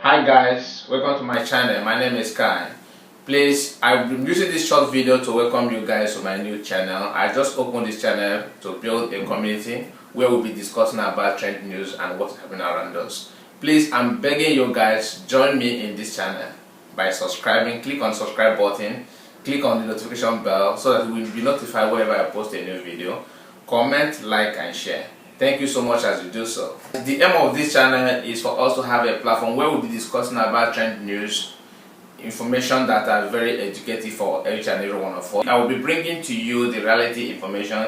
Hi guys, welcome to my channel. My name is Kai. Please, I've been using this short video to welcome you guys to my new channel. I just opened this channel to build a community where we'll be discussing about trend news and what's happening around us. Please, I'm begging you guys, join me in this channel by subscribing. Click on subscribe button, click on the notification bell so that you will be notified whenever I post a new video. Comment, like and share. Thank you so much as you do so. The aim of this channel is for us to have a platform where we'll be discussing about trend news, information that are very educative for each and every one of us. I will be bringing to you the reality information,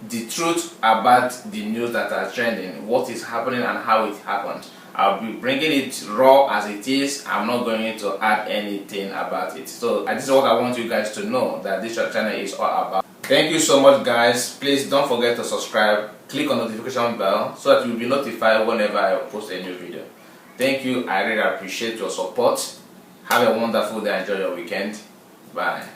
the truth about the news that are trending, what is happening and how it happened. I'll be bringing it raw as it is. I'm not going to add anything about it. So this is what I want you guys to know, that this channel is all about. Thank you so much guys. Please don't forget to subscribe, click on the notification bell so that you'll be notified whenever I post a new video. Thank you. I really appreciate your support. Have a wonderful day. Enjoy your weekend. Bye.